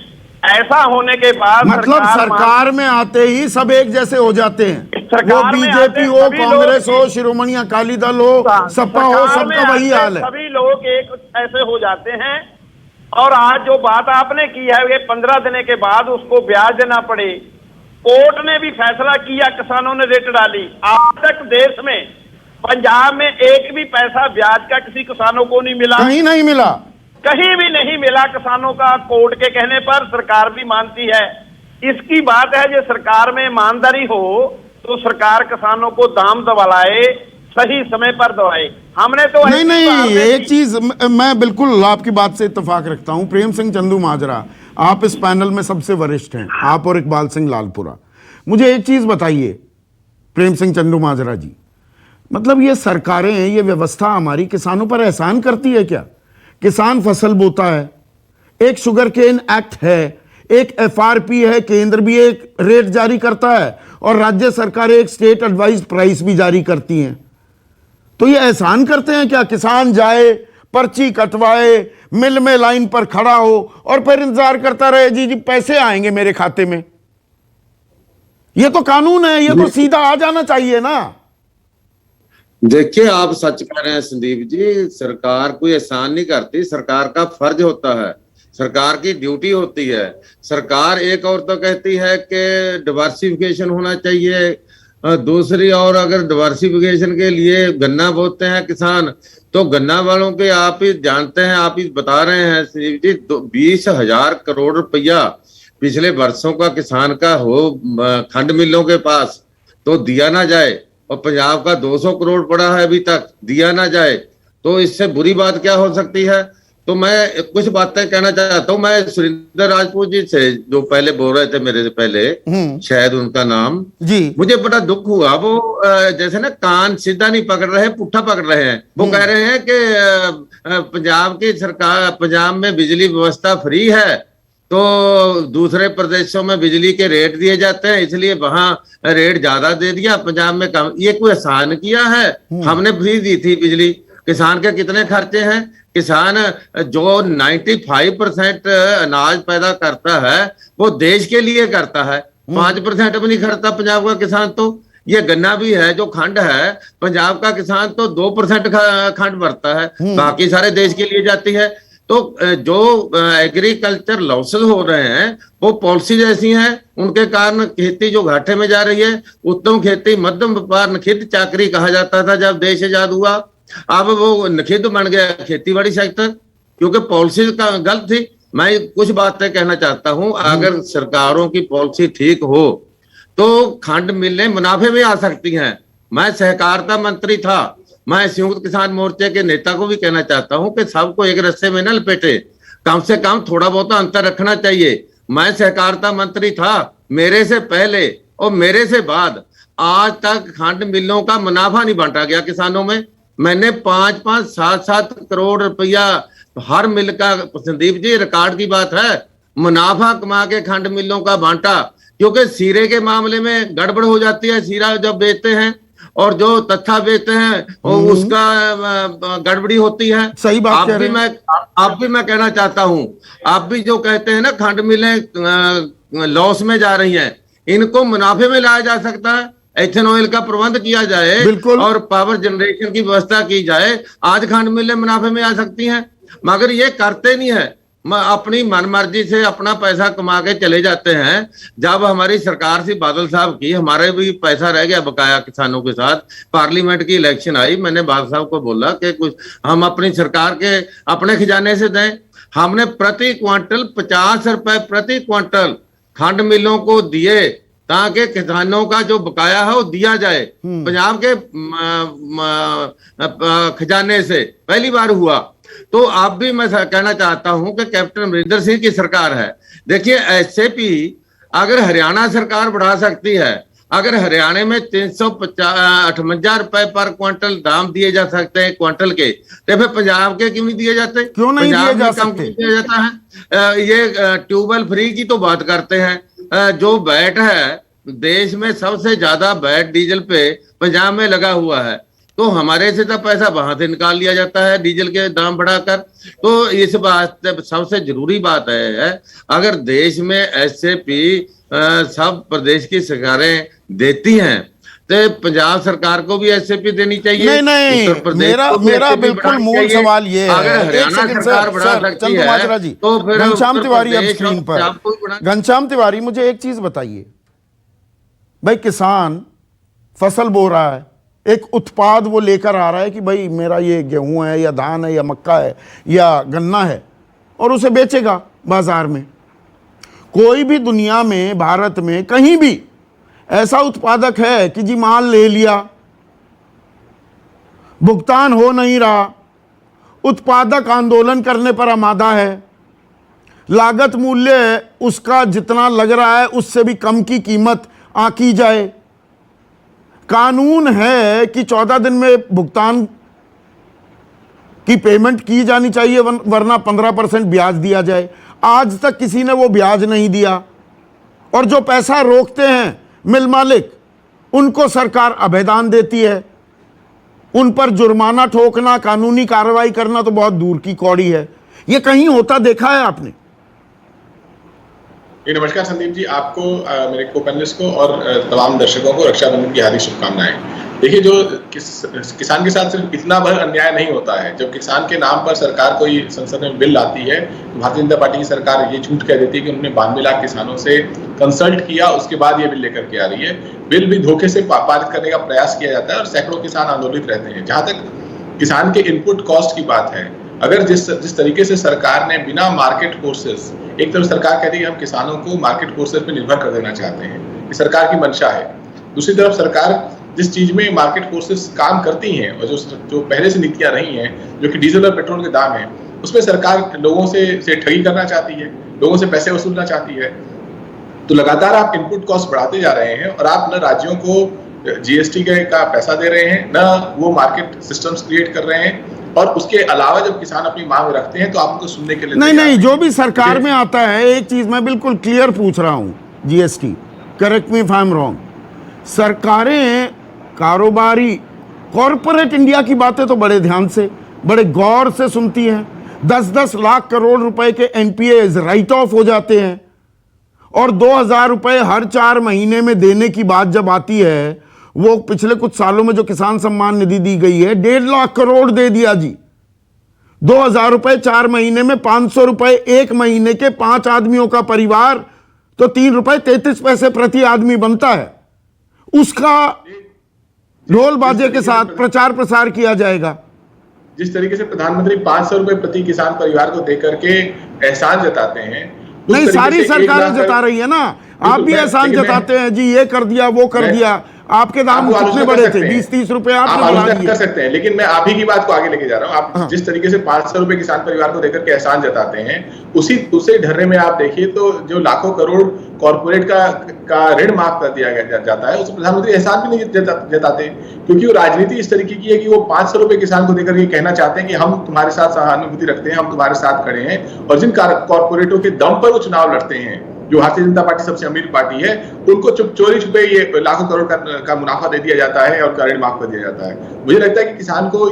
ऐसा होने के बाद मतलब सरकार में आते ही सब एक जैसे हो जाते हैं। वो सरकार में बीजेपी हो, आते कांग्रेस हो, शिरोमणि अकाली दल हो, सपा हो, सरकार में सबका वही आते हाल है। सभी लोग एक ऐसे हो जाते हैं। और आज जो बात आपने की है, ये 15 दिन के बाद उसको ब्याज देना पड़े, कोर्ट ने भी फैसला किया, किसानों ने रेट डाली। आज तक देश में पंजाब में एक भी पैसा ब्याज का किसी किसानों को नहीं मिला, कहीं नहीं मिला, कहीं भी नहीं मिला किसानों का। कोर्ट के कहने पर सरकार भी मानती है। इसकी बात है, जो सरकार में ईमानदारी हो तो सरकार किसानों को दाम दवाए, सही समय पर दवाए। हमने तो नहीं, एक चीज मैं बिल्कुल आपकी बात से इत्तेफाक रखता हूं। प्रेम सिंह चंदूमाजरा, आप इस पैनल में सबसे वरिष्ठ हैं, आप और इकबाल सिंह लालपुरा। मुझे एक चीज बताइए प्रेम सिंह चंदूमाजरा जी, मतलब ये सरकारें, ये व्यवस्था हमारी किसानों पर एहसान करती है क्या? किसान फसल बोता है, एक शुगर केन एक्ट है, एक एफआरपी है, केंद्र भी एक रेट जारी करता है और राज्य सरकारें एक स्टेट एडवाइज प्राइस भी जारी करती हैं। तो ये एहसान करते हैं क्या? किसान जाए, पर्ची कटवाए, मिल में लाइन पर खड़ा हो और फिर इंतजार करता रहे, जी जी पैसे आएंगे मेरे खाते में। ये तो कानून है, ये तो सीधा आ जाना चाहिए ना। देखिए, आप सच कह रहे हैं संदीप जी। सरकार कोई एहसान नहीं करती, सरकार का फर्ज होता है, सरकार की ड्यूटी होती है। सरकार एक और तो कहती है कि डिवर्सिफिकेशन होना चाहिए, दूसरी और अगर डिवर्सिफिकेशन के लिए गन्ना बोते हैं किसान, तो गन्ना वालों के आप ही जानते हैं, आप ही बता रहे हैं संदीप जी, 20,000 करोड़ रुपया पिछले वर्षों का किसान का हो खंड मिलों के पास, तो दिया ना जाए। और पंजाब का 200 करोड़ पड़ा है अभी तक, दिया ना जाए, तो इससे बुरी बात क्या हो सकती है? तो मैं कुछ बातें कहना चाहता हूं। मैं सुरेंद्र राजपूत जी से, जो पहले बोल रहे थे मेरे से पहले, शायद उनका नाम जी, मुझे बड़ा दुख हुआ। वो जैसे ना कान सीधा नहीं पकड़ रहे, पुट्ठा पकड़ रहे हैं। वो कह रहे हैं कि पंजाब की सरकार, पंजाब में बिजली व्यवस्था फ्री है, तो दूसरे प्रदेशों में बिजली के रेट दिए जाते हैं, इसलिए वहां रेट ज्यादा दे दिया, पंजाब में कम। ये कोई एहसान किया है? हमने फ्री दी थी बिजली। किसान के कितने खर्चे हैं? किसान जो 95% अनाज पैदा करता है वो देश के लिए करता है, 5% भी नहीं खर्चा पंजाब का किसान। तो ये गन्ना भी है, जो खंड है, पंजाब का किसान तो 2% खंड भरता है, बाकी सारे देश के लिए जाती है। तो जो एग्रीकल्चर लॉसेस हो रहे हैं वो पॉलिसीज ऐसी हैं, उनके कारण खेती जो घाटे में जा रही है। उत्तम खेती, मध्यम व्यापार, नखिद चाकरी कहा जाता था जब देश आजाद हुआ, अब वो नखिद बन गया खेतीबाड़ी सेक्टर, क्योंकि पॉलिसी का गलत थी। मैं कुछ बातें कहना चाहता हूं, अगर सरकारों की पॉलिसी ठीक हो तो खंड मिलें मुनाफे में आ सकती हैं। मैं सहकारिता मंत्री था, मैं संयुक्त किसान मोर्चे के नेता को भी कहना चाहता हूं कि सबको एक रस्से में न लपेटे, कम से कम थोड़ा बहुत अंतर रखना चाहिए। मैं सहकारिता मंत्री था, मेरे से पहले और मेरे से बाद आज तक खंड मिलों का मुनाफा नहीं बांटा गया किसानों में। मैंने 5-5, 7-7 करोड़ रुपया हर मिल का, संदीप जी रिकॉर्ड की बात है, मुनाफा कमा के खंड मिलों का बांटा। क्योंकि सीरे के मामले में गड़बड़ हो जाती है, सीरा जब बेचते हैं और जो तत्था बेचते हैं उसका गड़बड़ी होती है। सही बात कह रहे हैं। आप भी मैं कहना चाहता हूं, आप भी जो कहते हैं ना खंड मिलें लॉस में जा रही हैं, इनको मुनाफे में लाया जा सकता है। एथेनॉल का प्रबंध किया जाए और पावर जनरेशन की व्यवस्था की जाए, आज खांड मिलें मुनाफे में आ सकती हैं, मगर ये करते नहीं है, अपनी मनमर्जी से अपना पैसा कमा के चले जाते हैं। जब हमारी सरकार थी बादल साहब की, हमारे भी पैसा रह गया बकाया किसानों के साथ, पार्लियामेंट की इलेक्शन आई, मैंने बादल साहब को बोला कि कुछ हम अपनी सरकार के अपने खजाने से दें। हमने प्रति क्विंटल 50 रुपए प्रति क्विंटल खंड मिलों को दिए ताकि किसानों का जो बकाया है वो दिया जाए। पंजाब के खजाने से पहली बार हुआ। तो अब भी मैं कहना चाहता हूं कि कैप्टन अमरिंदर सिंह की सरकार है, देखिए एसएपी अगर हरियाणा सरकार बढ़ा सकती है, अगर हरियाणा में 358 रुपए पर क्विंटल दाम दिए जा सकते हैं क्विंटल के, तो फिर पंजाब के क्यों नहीं दिए जाते? क्यों नहीं दिए जा सकते? दिया जाता है। ये ट्यूबवेल फ्री की तो बात करते हैं, जो वैट है देश में सबसे ज्यादा वैट डीजल पे पंजाब में लगा हुआ है, तो हमारे से तो पैसा वहां से निकाल लिया जाता है डीजल के दाम बढ़ाकर। तो इस बात सबसे जरूरी बात है, अगर देश में एसएपी सब प्रदेश की सरकारें देती हैं तो पंजाब सरकार को भी एसएपी देनी चाहिए। नहीं, मेरा बिल्कुल मूल सवाल ये है, अगर हरियाणा सरकार बढ़ा सकती है तो फिर घनश्याम तिवारी अब स्क्रीन पर। घनश्याम तिवारी, मुझे एक चीज बताइए भाई, किसान फसल बो रहा है, एक उत्पाद वो लेकर आ रहा है कि भाई मेरा ये गेहूं है या धान है या मक्का है या गन्ना है, और उसे बेचेगा बाजार में। कोई भी दुनिया में, भारत में कहीं भी ऐसा उत्पादक है कि जी माल ले लिया, भुगतान हो नहीं रहा, उत्पादक आंदोलन करने पर आमादा है, लागत मूल्य उसका जितना लग रहा है उससे भी कम की कीमत आंकी जाए, कानून है कि 14 दिन में भुगतान की पेमेंट की जानी चाहिए, वरना 15% ब्याज दिया जाए। आज तक किसी ने वो ब्याज नहीं दिया, और जो पैसा रोकते हैं मिल मालिक, उनको सरकार अभयदान देती है। उन पर जुर्माना ठोकना, कानूनी कार्रवाई करना तो बहुत दूर की कौड़ी है। ये कहीं होता देखा है आपने? नमस्कार संदीप जी, आपको, मेरे को पैनलिस्ट को और तमाम दर्शकों को रक्षाबंधन की हार्दिक शुभकामनाएं। देखिए, जो किसान के साथ सिर्फ इतना भर अन्याय नहीं होता है, जब किसान के नाम पर सरकार कोई संसद में बिल लाती है तो भारतीय जनता पार्टी की सरकार ये झूठ कह देती है कि उन्होंने 92 लाख किसानों से कंसल्ट किया, उसके बाद ये बिल लेकर के आ रही है। बिल भी धोखे से पारित करने का प्रयास किया जाता है और सैकड़ों किसान आंदोलित रहते हैं। जहां तक किसान के इनपुट कॉस्ट की बात है, अगर जिस तरीके से सरकार ने बिना मार्केट फोर्सेस, एक तरफ सरकार कहती है कि हम किसानों को मार्केट फोर्सेस पे निर्भर कर देना चाहते हैं, ये सरकार की मंशा है। दूसरी तरफ सरकार जिस चीज में मार्केट फोर्सेस काम करती हैं और जो पहले से नीतियां रही हैं, जो कि डीजल और पेट्रोल के दाम हैं, उसमें सरकार लोगों से ठगी करना चाहती है, लोगों से पैसे वसूलना चाहती है। तो लगातार आप इनपुट कॉस्ट बढ़ाते जा रहे हैं और आप न राज्यों को जीएसटी का पैसा दे रहे हैं, न वो मार्केट सिस्टम्स क्रिएट कर रहे हैं। और उसके अलावा जब किसान अपनी मांग रखते हैं तो आप उनको सुनने के लिए नहीं, जो भी सरकार में आता है, एक चीज मैं बिल्कुल क्लियर पूछ रहा हूं, GST, correct me if I am wrong, सरकारें कारोबारी कॉरपोरेट इंडिया की बातें तो बड़े ध्यान से, बड़े गौर से सुनती हैं। 10-10 लाख करोड़ रुपए के एनपीएज राइट ऑफ हो जाते हैं, और 2000 रुपए हर 4 महीने में देने की बात जब आती है, वो पिछले कुछ सालों में जो किसान सम्मान निधि दी गई है, 1.5 लाख करोड़ दे दिया जी। 2000 रुपए 4 महीने में, 500 रुपए 1 महीने के 5 आदमियों का परिवार, तो 3 रुपए 33 पैसे प्रति आदमी बनता है। उसका ढोल बाजे के साथ प्रचार प्रसार किया जाएगा। जिस तरीके से प्रधानमंत्री 500 रुपए प्रति किसान परिवार को देकर के एहसान जताते हैं, नहीं, सारी सरकारें जता रही है ना, आप भी एहसान जताते हैं जी, ये कर दिया वो कर दिया। आपके दाम कितने बड़े थे? 20-30 रुपए आप कर सकते हैं, लेकिन मैं आप ही की बात को आगे लेके जा रहा हूं। आप जिस तरीके से 500 रुपए किसान परिवार को देकर के एहसान जताते हैं, उसी ढर्रे में आप देखिए तो जो लाखों करोड़ कॉर्पोरेट का ऋण माफ कर दिया जाता है, उस प्रधानमंत्री एहसान भी नहीं जताते, क्योंकि वो राजनीति इस तरीके की है कि वो 500 रुपए किसान को देकर ये कहना चाहते हैं कि हम तुम्हारे साथ सहानुभूति रखते हैं, हम तुम्हारे साथ खड़े हैं। और जिन कॉर्पोरेटों के दम पर वो चुनाव लड़ते हैं, जो भारतीय जनता पार्टी सबसे अमीर पार्टी है, उनको चोरी छुपे ये लाखों करोड़ का मुनाफा दे दिया जाता है और ऋण माफ कर दिया जाता है। मुझे लगता है कि किसान को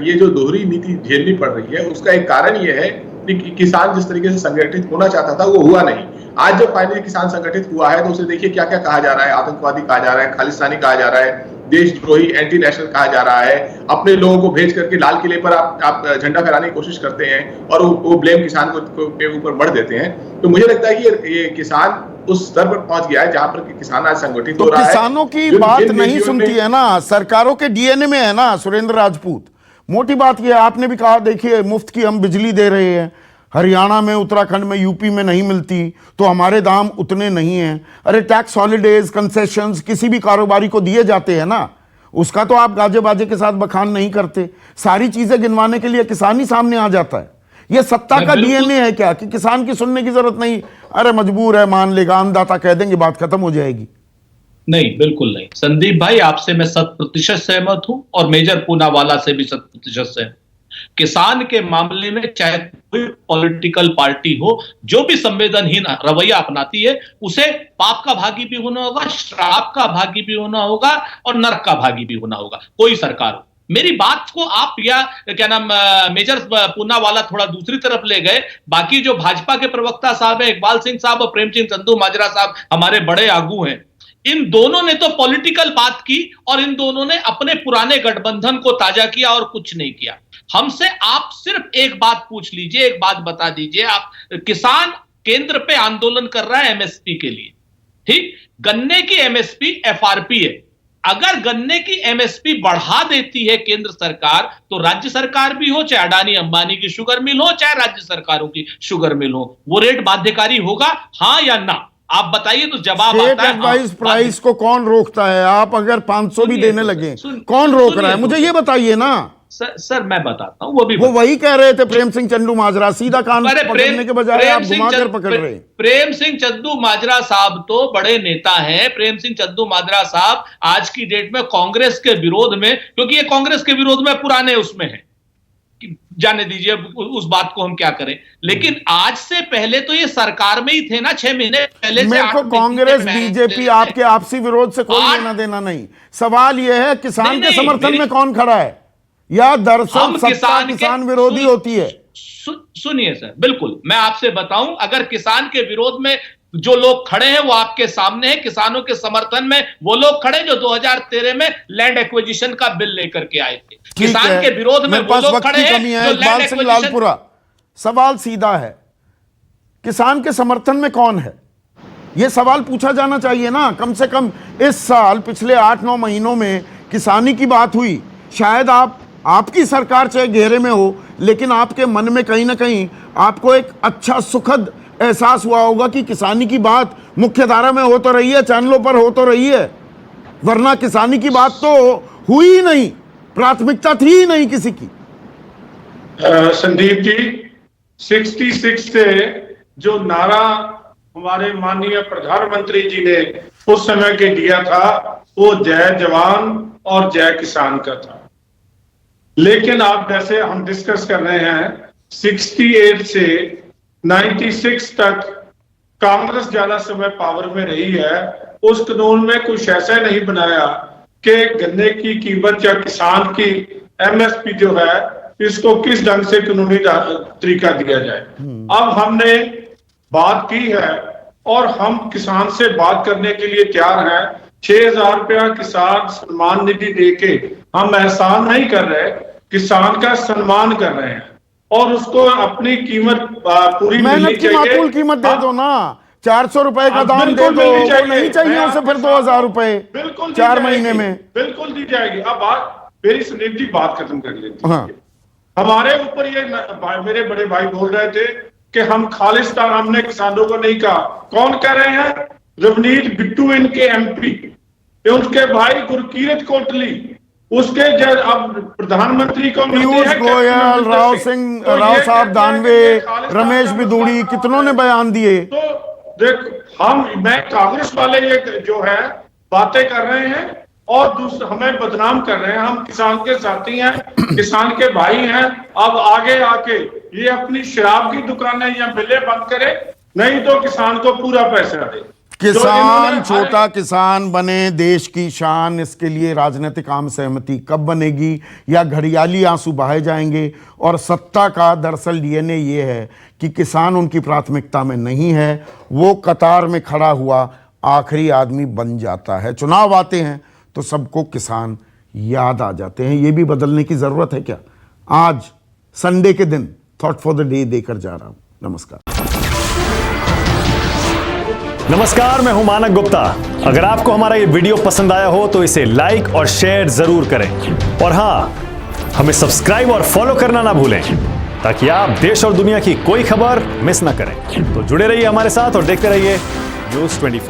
ये जो दोहरी नीति झेलनी पड़ रही है, उसका एक कारण ये है किसान जिस तरीके से संगठित होना चाहता था वो हुआ नहीं। आज जब फाइनली किसान संगठित हुआ है तो उसे देखिए क्या क्या कहा जा रहा है, आतंकवादी कहा जा रहा है, खालिस्तानी कहा जा रहा है, देशद्रोही, एंटी नेशनल कहा जा रहा है। अपने लोगों को भेज करके लाल किले पर आप झंडा फहराने की कोशिश करते हैं और वो ब्लेम किसान के ऊपर बढ़ देते हैं। तो मुझे लगता है कि ये किसान उस स्तर पर पहुंच गया है जहां पर किसान आज संगठित हो रहा है। किसानों की बात नहीं सुनती है ना, सरकारों के डीएनए में है ना सुरेंद्र राजपूत। मोटी बात यह है, आपने भी कहा देखिए मुफ्त की हम बिजली दे रहे हैं, हरियाणा में, उत्तराखंड में, यूपी में नहीं मिलती तो हमारे दाम उतने नहीं हैं। अरे टैक्स हॉलीडेज, कंसेशंस किसी भी कारोबारी को दिए जाते हैं ना, उसका तो आप गाजे बाजे के साथ बखान नहीं करते। सारी चीजें गिनवाने के लिए किसान ही सामने आ जाता है। ये सत्ता का डीएनए है क्या कि किसान की सुनने की जरूरत नहीं, अरे मजबूर है मान लेगा, अन्नदाता कह देंगे, बात खत्म हो जाएगी। नहीं, बिल्कुल नहीं संदीप भाई, आपसे मैं 100% सहमत हूं और मेजर पूनावाला से भी 100% सहमत। किसान के मामले में चाहे कोई पॉलिटिकल पार्टी हो, जो भी संवेदनहीन रवैया अपनाती है उसे पाप का भागी भी होना होगा, श्राप का भागी भी होना होगा और नरक का भागी भी होना होगा, कोई सरकार हो। मेरी बात को आप या क्या नाम मेजर पूनावाला थोड़ा दूसरी तरफ ले गए। बाकी जो भाजपा के प्रवक्ता साहब है, इकबाल सिंह साहब और प्रेमचंद चंदू माजरा साहब हमारे बड़े आगू हैं, इन दोनों ने तो पॉलिटिकल बात की और इन दोनों ने अपने पुराने गठबंधन को ताजा किया और कुछ नहीं किया। हमसे आप सिर्फ एक बात पूछ लीजिए, एक बात बता दीजिए, आप किसान केंद्र पे आंदोलन कर रहा है एमएसपी के लिए, ठीक? गन्ने की एमएसपी एफआरपी है। अगर गन्ने की एमएसपी बढ़ा देती है केंद्र सरकार तो राज्य सरकार भी हो, चाहे अडानी अंबानी की शुगर मिल हो, चाहे राज्य सरकारों की शुगर मिल हो, वो रेट बाध्यकारी होगा, हाँ या ना? आप बताइए तो जवाब आता है। एडवाइस प्राइस को कौन रोकता है? आप अगर 500 भी देने लगे कौन रोक रहा है? मुझे ये बताइए ना। सर मैं बताता हूं, वो वही कह रहे थे प्रेम सिंह चंदू माजरा, सीधा कान पकड़ने के बजाय आप घुमाकर पकड़ रहे हैं। प्रेम सिंह चंदू माजरा साहब तो बड़े नेता हैं। प्रेम सिंह चंदू माजरा साहब आज की डेट में कांग्रेस के विरोध में, क्योंकि ये कांग्रेस के विरोध में पुराने उसमें है, जाने दीजिए उस बात को हम क्या करें, लेकिन आज से पहले तो ये सरकार में ही थे ना, 6 महीने पहले। मेरे को कांग्रेस बीजेपी आपके आपसी विरोध से कोई लेना देना नहीं। सवाल यह है किसान के समर्थन में कौन खड़ा है या दरअसल सत्ता किसान विरोधी होती है? सुनिए सर, बिल्कुल मैं आपसे बताऊं, अगर किसान के विरोध में जो लोग खड़े हैं वो आपके सामने हैं। किसानों के समर्थन में वो लोग खड़े जो 2013 में लैंड एक्विजिशन का बिल लेकर के आए थे। किसान के विरोध में वो लोग खड़े हैं जो लैंड एक्विजिशन। लालपुरा, सवाल सीधा है, किसान के समर्थन में कौन है? यह सवाल पूछा जाना चाहिए ना। कम से कम इस साल पिछले 8-9 महीनों में किसानी की बात हुई। शायद आपकी सरकार चाहे घेरे में हो, लेकिन आपके मन में कहीं ना कहीं आपको एक अच्छा सुखद एहसास हुआ होगा कि किसानी की बात मुख्य धारा में हो तो रही है, चैनलों पर हो तो रही है, वरना किसानी की बात तो हुई ही नहीं, प्राथमिकता थी ही नहीं किसी की। संदीप जी, 66 से जो नारा हमारे माननीय प्रधानमंत्री जी ने उस समय के दिया था वो जय जवान और जय किसान का था। लेकिन आप जैसे हम डिस्कस कर रहे हैं, 68 से 96 तक कांग्रेस ज्यादा समय पावर में रही है। उस कानून में कुछ ऐसा नहीं बनाया कि गन्ने की कीमत या किसान की एमएसपी जो है इसको किस ढंग से कानूनी तरीका दिया जाए। अब हमने बात की है और हम किसान से बात करने के लिए तैयार हैं। 6,000 रुपया किसान सम्मान निधि देके हम एहसान नहीं कर रहे, किसान का सम्मान कर रहे हैं और उसको अपनी कीमत पूरी मिलनी चाहिए। माकूल कीमत दे दो ना, 400 रुपए का दाम दे दो, वो नहीं चाहिए उसे फिर 2,000 रुपए बिल्कुल 4 महीने में बिल्कुल दी जाएगी। अब बात मेरी संदीप जी बात खत्म कर लेती है। हमारे ऊपर ये मेरे बड़े भाई बोल रहे थे कि हम खालिस्तान, हमने किसानों को नहीं कहा। कौन कह रहे हैं? रवनीत बिट्टू इनके एमपी, उनके भाई गुरकीरत कोटली, उसके जज अब प्रधानमंत्री को पीयूष गोयल, राव साहब दानवे, रमेश बिदूड़ी, कितनों ने बयान दिए। तो देख मैं कांग्रेस वाले ये जो है बातें कर रहे हैं और दूसरा हमें बदनाम कर रहे हैं। हम किसान के साथी हैं, किसान के भाई हैं। अब आगे आके ये अपनी शराब की दुकानें या बिलें बंद करे, नहीं तो किसान को पूरा पैसा दे। किसान, छोटा किसान बने देश की शान, इसके लिए राजनीतिक आम सहमति कब बनेगी या घड़ियाली आंसू बहाए जाएंगे? और सत्ता का दरअसल डीएनए ये है कि किसान उनकी प्राथमिकता में नहीं है, वो कतार में खड़ा हुआ आखिरी आदमी बन जाता है। चुनाव आते हैं तो सबको किसान याद आ जाते हैं। ये भी बदलने की जरूरत है क्या? आज संडे के दिन थॉट फॉर द डे देकर जा रहा हूं। नमस्कार, मैं हूं मानक गुप्ता। अगर आपको हमारा ये वीडियो पसंद आया हो तो इसे लाइक और शेयर जरूर करें, और हां, हमें सब्सक्राइब और फॉलो करना ना भूलें ताकि आप देश और दुनिया की कोई खबर मिस ना करें। तो जुड़े रहिए हमारे साथ और देखते रहिए न्यूज़ 24।